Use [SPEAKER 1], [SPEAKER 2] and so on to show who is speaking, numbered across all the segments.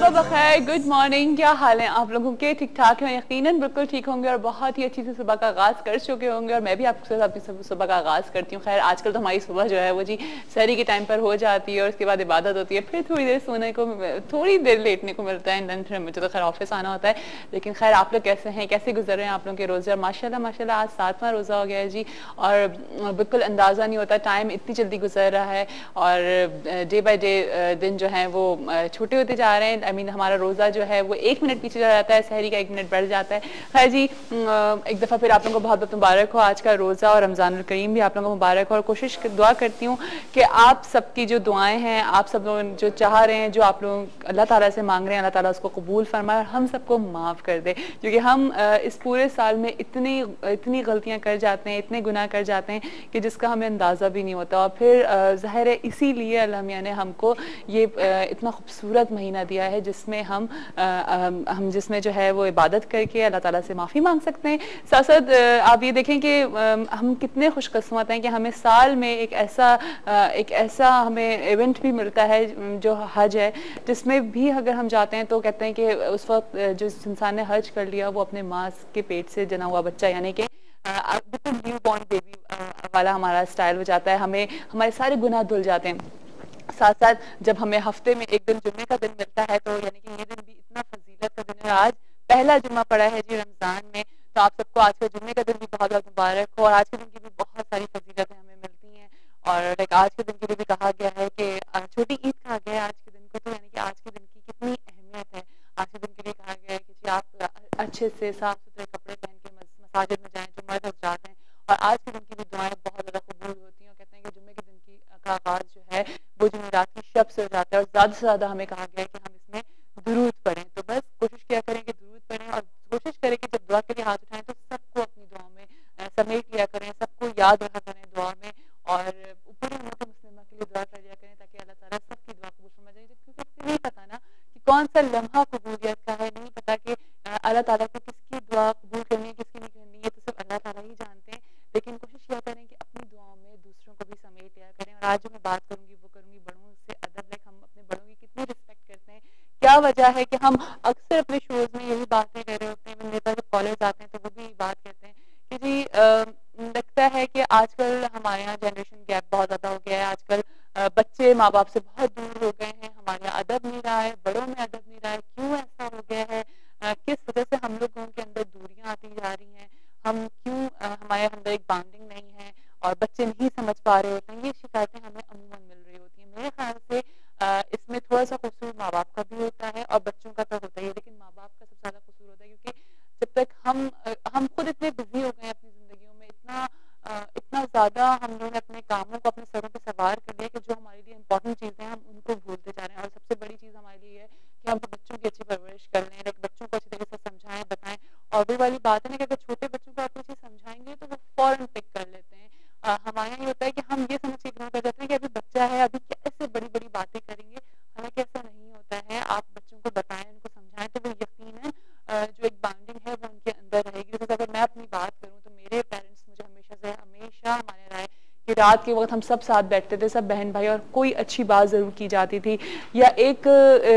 [SPEAKER 1] सुबह बखैर, good morning. क्या हाल है आप लोगों के? ठीक ठाक हैं? यकीनन बिल्कुल ठीक होंगे और बहुत ही अच्छी से सुबह का आगाज कर चुके होंगे और मैं भी आपके साथ अपनी सुबह का आगाज करती हूँ। खैर आजकल तो हमारी सुबह जो है वो जी सहरी के टाइम पर हो जाती है और उसके बाद इबादत होती है, फिर थोड़ी देर सोने को, थोड़ी देर लेटने को मिलता है। फिर मुझे तो खैर ऑफिस आना होता है। लेकिन खैर आप लोग कैसे हैं, कैसे गुजर रहे हैं आप लोगों के रोजे? और माशाल्लाह माशाल्लाह आज 7वां रोजा हो गया है जी और बिल्कुल अंदाजा नहीं होता, टाइम इतनी जल्दी गुजर रहा है और डे बाय डे दिन जो है वो छोटे होते जा रहे हैं। आई मीन हमारा रोजा जो है वो 1 मिनट पीछे जा जाता है, सहरी का 1 मिनट बढ़ जाता है। खैर जी एक दफ़ा फिर आप लोगों को बहुत बहुत मुबारक हो आज का रोज़ा और रमज़ानुल करीम भी आप लोगों को मुबारक हो। और कोशिश दुआ करती हूँ कि आप सबकी जो दुआएं हैं, आप सब लोग जो चाह रहे हैं, जो आप लोग अल्लाह ताला से मांग रहे हैं, अल्लाह ताला उसको कबूल फरमाए और हम सबको माफ़ कर दे। क्योंकि हम इस पूरे साल में इतनी गलतियाँ कर जाते हैं, इतने गुनाह कर जाते हैं कि जिसका हमें अंदाज़ा भी नहीं होता। और फिर ज़ाहिर है इसीलिए अल्लाह मियाँ ने हमको ये इतना खूबसूरत महीना दिया है जिसमें हम जिसमें जो है वो इबादत करके अल्लाह ताला से माफ़ी मांग सकते हैं। साथ साथ आप ये देखें कि हम कितने खुशकिस्मत हैं कि हमें साल में एक ऐसा हमें इवेंट भी मिलता है जो हज है, जिसमें भी अगर हम जाते हैं तो कहते हैं कि उस वक्त जो इंसान ने हज कर लिया वो अपने माँ के पेट से जना हुआ बच्चा, यानी कि बिल्कुल न्यू बॉर्न बेबी वाला हमारा स्टाइल हो जाता है। हमें हमारे सारे गुनाह धुल जाते हैं। साथ साथ जब हमें हफ्ते में एक दिन जुम्मे का दिन मिलता है तो यानी कि ये दिन भी इतना फजीलत का दिन है। आज पहला जुम्मा पड़ा है जी रमजान में, तो आप सबको आज का जुम्मे का दिन भी बहुत बहुत मुबारक हो। और आज के दिन की भी बहुत सारी फजीलतें हमें मिलती हैं और आज के दिन के लिए भी कहा गया है कि छोटी ईद कहा गया है आज के दिन को, तो यानी कि आज के दिन की कितनी अहमियत है। आज के दिन के लिए कहा गया है कि आप अच्छे से साफ सुथरे कपड़े पहन के मसाजिद में जाएं, जुम्मा तक जाते हैं और आज के दिन की भी दुआएं बहुत ज्यादा कबूल होती हैं। और कहते हैं कि जुम्मे के दिन की का आगाज जो है वो जुमेरात की शब से हो जाता है और ज्यादा से ज्यादा हमें कहा गया है कि हम इसमें दुरूद पढ़ें। तो बस कोशिश किया करें कि दुरूद पढ़ें और कोशिश करें कि जब दुआ के लिए हाथ उठाएं तो सबको अपनी दुआ में समेट लिया करें, सबको याद रखा करें दुआ में और ऊपर उम्मत मुस्लिमा के लिए दुआ कर लिया करें ताकि अल्लाह ताला सबकी दुआ कबूल फरमा जाए। क्योंकि नहीं पता ना कि कौन सा लम्हा कबूलियत का है, नहीं पता कि अल्लाह ताला को किसकी दुआ कबूल करनी है, किसकी नहीं करनी है, तो सिर्फ अल्लाह ताला ही जानते हैं। लेकिन कोशिश किया करें कि अपनी दुआओं में दूसरों को भी समेट लिया करें। और आज जो मैं बात करूंगी वो करूंगी बड़ों से अदब। लाइक हम अपने बड़ों की कितनी रिस्पेक्ट करते हैं, क्या वजह है कि हम अक्सर अपने शोज में यही बातें कर रहे होते हैं। मेरे पास जब कॉलेज आते हैं तो वो भी बात कहते हैं कि जी लगता है कि आजकल हमारे यहाँ जनरेशन गैप बहुत ज्यादा हो गया है। आजकल बच्चे माँ बाप से बहुत दूर हो गए हैं, हमारे यहाँ अदब नहीं रहा है, बड़ों में अदब नहीं रहा है। क्यों ऐसा हो गया है, किस वजह से हम लोगों के अंदर दूरियां आती जा रही हैं, हम क्यों हमारे अंदर एक बॉन्डिंग नहीं है और बच्चे नहीं समझ पा रहे होते हैं। ये शिकायतें हमें अमूमन मिल रही होती हैं। मेरे ख्याल से इसमें थोड़ा सा कसूर माँ बाप का भी होता है और बच्चों का तो होता ही है, लेकिन माँ बाप का सबसे ज्यादा कसूर होता है क्योंकि जब तक हम खुद इतने बिजी हो गए हैं अपनी जिंदगियों में, इतना ज्यादा हम लोगों ने अपने कामों को अपने सरों पर सवार कर लिया कि जो हमारे लिए इंपॉर्टेंट चीजें हैं हम उनको भूलते जा रहे हैं। और सबसे बड़ी चीज हमारे लिए है कि हम बच्चों की अच्छी परवरिश कर लें, बच्चों को अच्छी तरीके से समझाएं, बताएं। और वही वाली बात है ना कि अगर छोटे बच्चों को आप कुछ समझाएंगे तो वो फौरन पिक कर लेते हैं। हमारे यहाँ ये होता है कि हम ये समझ के इग्नोर कर जाते हैं कि अभी बच्चा है, अभी कैसे बड़ी बड़ी बातें करेंगे। हालांकि ऐसा नहीं होता है। आप बच्चों को बताएं, उनको समझाएं तो वो यकीनन जो एक बॉन्डिंग है वो उनके अंदर रहेगी। तो अगर मैं अपनी बात करूं तो मेरे पेरेंट्स मुझे हमेशा हमारे रहा है कि रात के वक्त हम सब साथ बैठते थे, सब बहन भाई, और कोई अच्छी बात जरूर की जाती थी या एक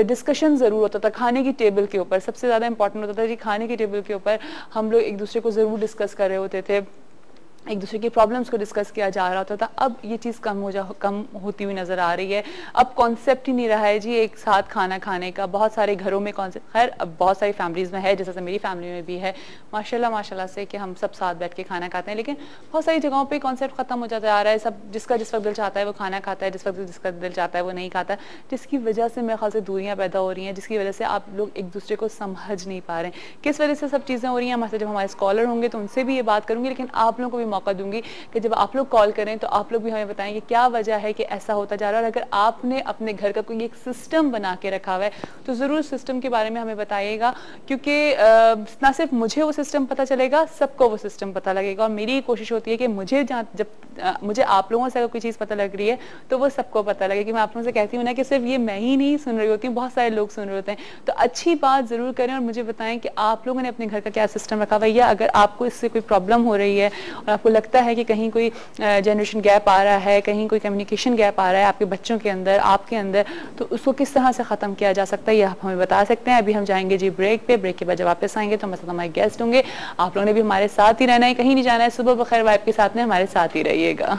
[SPEAKER 1] डिस्कशन जरूर होता था खाने की टेबल के ऊपर। सबसे ज्यादा इंपॉर्टेंट होता था कि खाने की टेबल के ऊपर हम लोग एक दूसरे को जरूर डिस्कस कर रहे होते थे, एक दूसरे की प्रॉब्लम्स को डिस्कस किया जा रहा होता था। अब ये चीज़ कम होती हुई नज़र आ रही है। अब कॉन्सेप्ट ही नहीं रहा है जी एक साथ खाना खाने का। बहुत सारे घरों में कॉन्सेप्ट, खैर अब बहुत सारी फैमिलीज़ में है, जैसे मेरी फैमिली में भी है माशाल्लाह से कि हम सब साथ बैठ के खाना खाते हैं। लेकिन बहुत सारी जगहों पे कॉन्सेप्ट ख़त्म हो जाता आ रहा है। सब जिसका जिस वक्त दिल चाहता है वो खाना खाता है, जिस वक्त जिसका दिल चाहता है वो नहीं खाता, जिसकी वजह से मेरे ख्याल से दूरियाँ पैदा हो रही हैं, जिसकी वजह से आप लोग एक दूसरे को समझ नहीं पा रहे हैं। किस वजह से सब चीज़ें हो रही हैं, मतलब जब हमारे स्कॉलर होंगे तो उनसे भी ये बात करूँगी, लेकिन आप लोगों को भी मौका दूंगी कि जब आप लोग कॉल करें तो आप लोग भी हमें बताएं कि क्या वजह है कि ऐसा होता जा रहा है। और अगर आपने अपने घर का कोई एक सिस्टम बना के रखा हुआ है तो ज़रूर सिस्टम के बारे में हमें बताइएगा, क्योंकि ना सिर्फ मुझे वो सिस्टम पता चलेगा, सबको वो सिस्टम पता लगेगा। और मेरी कोशिश होती है कि मुझे जब मुझे आप लोगों से अगर कोई चीज़ पता लग रही है तो वो सबको पता लगे, कि मैं आप लोगों से कहती हूँ ना कि सिर्फ ये मैं ही नहीं सुन रही होती हूँ, बहुत सारे लोग सुन रहे होते हैं। तो अच्छी बात ज़रूर करें और मुझे बताएं कि आप लोगों ने अपने घर का क्या सिस्टम रखा हुआ है, या अगर आपको इससे कोई प्रॉब्लम हो रही है और आपको लगता है कि कहीं कोई जनरेशन गैप आ रहा है, कहीं कोई कम्युनिकेशन गैप आ रहा है आपके बच्चों के अंदर, आपके अंदर, तो उसको किस तरह से ख़त्म किया जा सकता है ये आप हमें बता सकते हैं। अभी हम जाएंगे जी ब्रेक पे, ब्रेक के बाद जब वापस आएंगे तो हमारे साथ हमारे गेस्ट होंगे। आप लोगों ने भी हमारे साथ ही रहना है, कहीं नहीं जाना है। सुबह बखैर वाइब के साथ में हमारे साथ ही रहिएगा।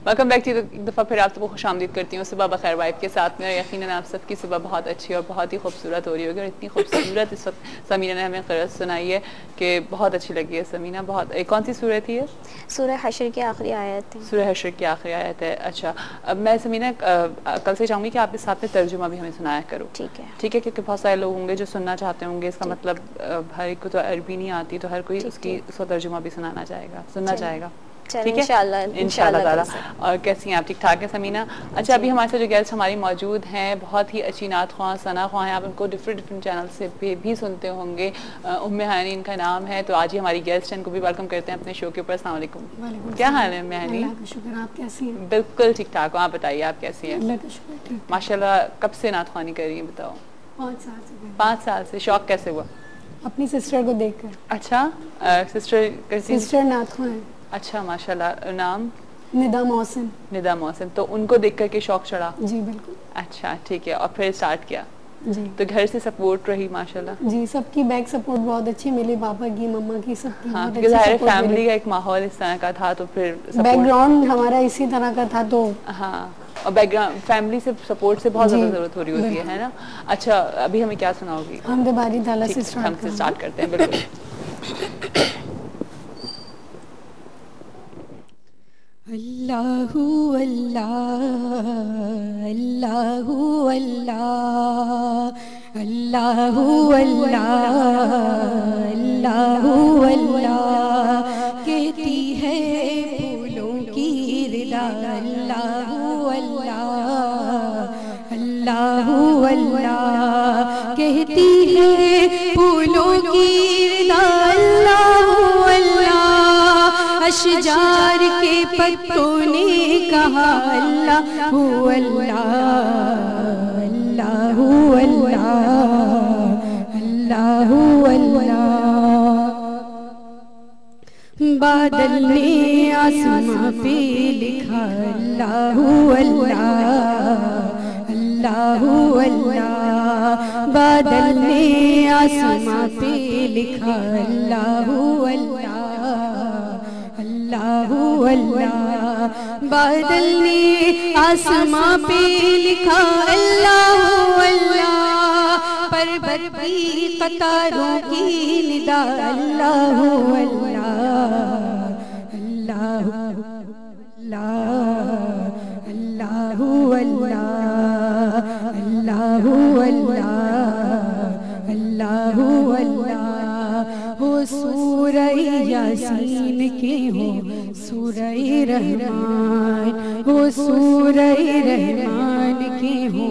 [SPEAKER 1] वेलकम बैक टू एक दफ़ा फिर आप सबको खुशामदीद करती हूँ सुबह बखैर वाइब के साथ में। और यकीनन आप सबकी सुबह बहुत अच्छी और बहुत ही खूबसूरत हो रही होगी। और इतनी खूबसूरत इस वक्त समीना ने हमें क़रअत सुनाई है कि बहुत अच्छी लगी है। समीना बहुत कौन सी सूरत थी?
[SPEAKER 2] सूरह हशर की आखिरी आयत है।
[SPEAKER 1] सूरह हशर की आखिरी आयत है। अच्छा, अब मैं समीना कल से चाहूँगी कि आप इस साथ में तर्जुमा भी हमें सुनाया करो।
[SPEAKER 2] ठीक है,
[SPEAKER 1] ठीक है, क्योंकि बहुत सारे लोग होंगे जो सुनना चाहते होंगे। इसका मतलब हर एक को तो अरबी नहीं आती, तो हर कोई उसका तर्जुमा भी सुनना चाहेगा।
[SPEAKER 2] चलो
[SPEAKER 1] ठीक है
[SPEAKER 2] इंशाल्लाह
[SPEAKER 1] इंशाल्लाह ताला।
[SPEAKER 2] कर सकते।
[SPEAKER 1] और कैसी हैं आप, ठीक ठाक हैं समीना? अच्छा, अभी हमारे साथ जो गेस्ट हमारी मौजूद हैं बहुत ही अच्छी नात ख्वां सना ख्वां हैं, आप उनको डिफरेंट चैनल से भी सुनते होंगे। उम्मे हानी इनका नाम है। तो आज ही हमारी गेस्ट हैं, इनको भी वेलकम करते हैं अपने शो के ऊपर। अस्सलाम वालेकुम, क्या हाल है उम्मे हानी?
[SPEAKER 3] अल्लाह का शुक्र, आप कैसी हैं?
[SPEAKER 1] बिल्कुल ठीक ठाक हूँ, आप बताइए आप कैसी हैं?
[SPEAKER 3] अल्लाह का शुक्र, ठीक।
[SPEAKER 1] माशाल्लाह, कब से नात ख्वानी कर रही हैं बताओ?
[SPEAKER 3] 5 साल से कर
[SPEAKER 1] 5 साल से। शौक कैसे हुआ?
[SPEAKER 3] अपनी सिस्टर को देखकर।
[SPEAKER 1] अच्छा, सिस्टर कैसी?
[SPEAKER 3] सिस्टर नाथुआ है,
[SPEAKER 1] अच्छा माशाल्लाह, नाम?
[SPEAKER 3] निदा मोहसिन।
[SPEAKER 1] निदा मोहसिन। तो उनको देख कर के शौक चढ़ा?
[SPEAKER 3] जी बिल्कुल।
[SPEAKER 1] अच्छा ठीक है, और फिर स्टार्ट किया?
[SPEAKER 3] जी
[SPEAKER 1] तो घर से सपोर्ट रही माशाल्लाह?
[SPEAKER 3] जी, सबकी बैक सपोर्ट बहुत अच्छी मिली, पापा की, मम्मा की, सबकी
[SPEAKER 1] हाँ,
[SPEAKER 3] बहुत
[SPEAKER 1] क्योंकि
[SPEAKER 3] अच्छी
[SPEAKER 1] ज़ाहिर
[SPEAKER 3] support
[SPEAKER 1] फैमिली
[SPEAKER 3] मिली।
[SPEAKER 1] का एक माहौल इस तरह का था, तो फिर support-
[SPEAKER 3] बैकग्राउंड हमारा इसी तरह का था, तो
[SPEAKER 1] हाँ, और बैकग्राउंड फैमिली से सपोर्ट से बहुत
[SPEAKER 3] जी,
[SPEAKER 1] ज़्यादा ज़रूरत हो रही होती है ना? अच्छा, अभी हमें क्या सुनाओगी?
[SPEAKER 3] हम बारी ताला
[SPEAKER 1] ठीक,
[SPEAKER 3] से
[SPEAKER 1] हम से स्टार्ट करते हैं, बिल्कुल।
[SPEAKER 3] अल्लाहु अल्लाह अल्लाहु अल्लाह अल्लाहु अल्लाह अल्लाहु अल्लाह कहती है फूलों की रिदा। अल्लाहु अल्लाह अल्लाहु अल्लाह कहती है फूलों की रिदा। अल्लाहु अल्लाह अशजार के पत्तों ने कहा अल्लाहु अल्लाह अल्लाहु अल्लाह अल्लाहु अल्लाह। बादल ने आसमां पे लिखा अल्लाहु अल्लाह अल्लाहु अल्लाह। बादल ने आसमां पे लिखा अल्लाहु अल्लाह अल्लाहु अल्लाह। बादल ने आसमां पे लिखा अल्लाहु अल्लाह। पर्वत की कतारों की निदा। अल्लाहु अल्लाह अल्लाहु अल्लाह अल्लाहु अल्लाह अल्लाहु अल्लाह अल्लाहु अल्लाह। हो सूरह यासीन के हो सूरह रहमान, हो सूरह रहमान के हो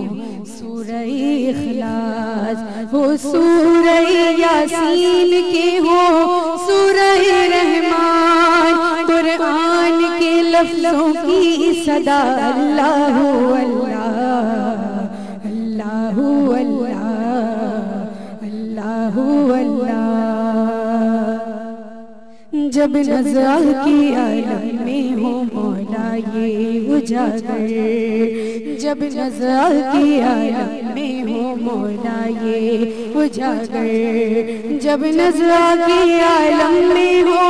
[SPEAKER 3] सूरह इखलास, हो सूरह यासीन के हो सूरह रहमान। कुरान के लफ्ज़ों की सदा। अल्लाहु अल्लाह अल्लाहु अल्लाह अल्लाहु अल्लाह। जब नज़र की आलम में हो मौला ये उजागर, जब नज़र की आलम में हो मौला ये उजागर, जब नज़र की आलम में हो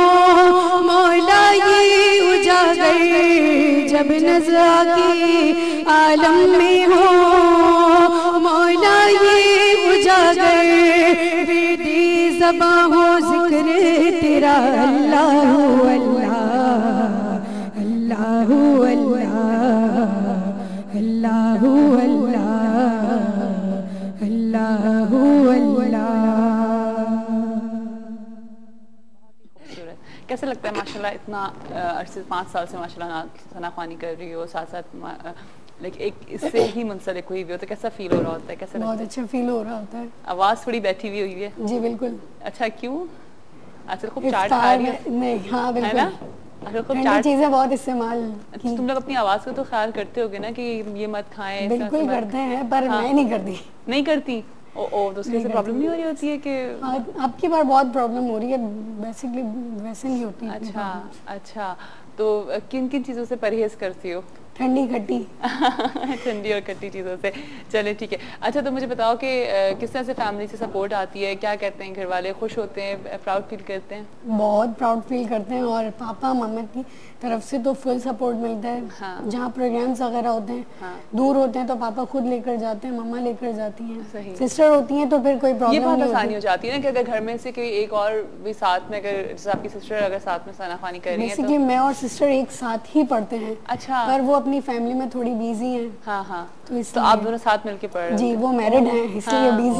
[SPEAKER 3] मौला ये उजागर, जब नज़र की आलम में हो मौला ये उजागर। बेदी ज़बां हो जिक्र तेरा। अल्लाहु अल्लाह अल्लाहु अल्लाह अल्लाहु अल्लाह अल्लाहु अल्लाह।
[SPEAKER 1] कैसे लगता है माशाल्लाह, इतना अरसे 5 साल से माशाल्लाह सना ख्वानी कर रही हो, साथ साथ लाइक एक इससे ही मुंसलिक हुई भी हो, तो कैसा फील हो रहा होता है? कैसा
[SPEAKER 3] बहुत अच्छा फील हो रहा होता है।
[SPEAKER 1] आवाज़ थोड़ी बैठी हुई हुई है?
[SPEAKER 3] जी बिल्कुल।
[SPEAKER 1] अच्छा, क्यों? आजकल खूब चाट खा रही हो?
[SPEAKER 3] नहीं, हाँ
[SPEAKER 1] है ना?
[SPEAKER 3] बिल्कुल।
[SPEAKER 1] आजकल खूब
[SPEAKER 3] ठंडी
[SPEAKER 1] चाट।
[SPEAKER 3] चीजें बहुत इस्तेमाल
[SPEAKER 1] अच्छा, तुम लोग अपनी आवाज़ का तो ख्याल करते होगे ना कि ये मत खाएं?
[SPEAKER 3] बिल्कुल करते हैं, पर
[SPEAKER 1] हाँ।
[SPEAKER 3] मैं नहीं करती।
[SPEAKER 1] नहीं करती? ओ तो उसकी प्रॉब्लम नहीं हो रही होती है कि?
[SPEAKER 3] आपकी बार बहुत प्रॉब्लम हो रही है, बेसिकली वैसे नहीं होती।
[SPEAKER 1] अच्छा अच्छा, तो किन किन चीज़ों से परहेज करती हो?
[SPEAKER 3] ठंडी खट्टी।
[SPEAKER 1] ठंडी और खट्टी चीज़ों से। चले ठीक है। अच्छा, तो मुझे बताओ कि किस तरह से फैमिली से सपोर्ट आती है? क्या कहते हैं घर वाले? खुश होते हैं, प्राउड फील करते हैं?
[SPEAKER 3] बहुत प्राउड फील करते हैं, और पापा मम्मा की तरफ से तो फुल सपोर्ट मिलता है।
[SPEAKER 1] हाँ।
[SPEAKER 3] जहाँ प्रोग्राम्स वगैरह होते हैं,
[SPEAKER 1] हाँ।
[SPEAKER 3] दूर होते हैं तो पापा खुद लेकर जाते हैं, मम्मा लेकर जाती हैं।
[SPEAKER 1] सही।
[SPEAKER 3] सिस्टर होती हैं तो फिर कोई
[SPEAKER 1] ये
[SPEAKER 3] प्रॉब्लम
[SPEAKER 1] बहुत
[SPEAKER 3] नहीं
[SPEAKER 1] आसानी
[SPEAKER 3] होती।
[SPEAKER 1] हो जाती है ना कि अगर घर में से कोई एक और भी साथ में, अगर जैसे आपकी सिस्टर अगर साथ में सना ख्वानी कर रही है
[SPEAKER 3] बेसिकली मैं और सिस्टर एक साथ ही पढ़ते हैं।
[SPEAKER 1] अच्छा।
[SPEAKER 3] पर वो अपनी फैमिली में थोड़ी बिजी हैं।
[SPEAKER 1] हाँ हाँ,
[SPEAKER 3] तो
[SPEAKER 1] तो आप दोनों साथ मिलके पढ़ रहे
[SPEAKER 3] जी,
[SPEAKER 1] हो?
[SPEAKER 3] वो मैरिड हैं इसलिए
[SPEAKER 1] हाँ।
[SPEAKER 3] बिजी।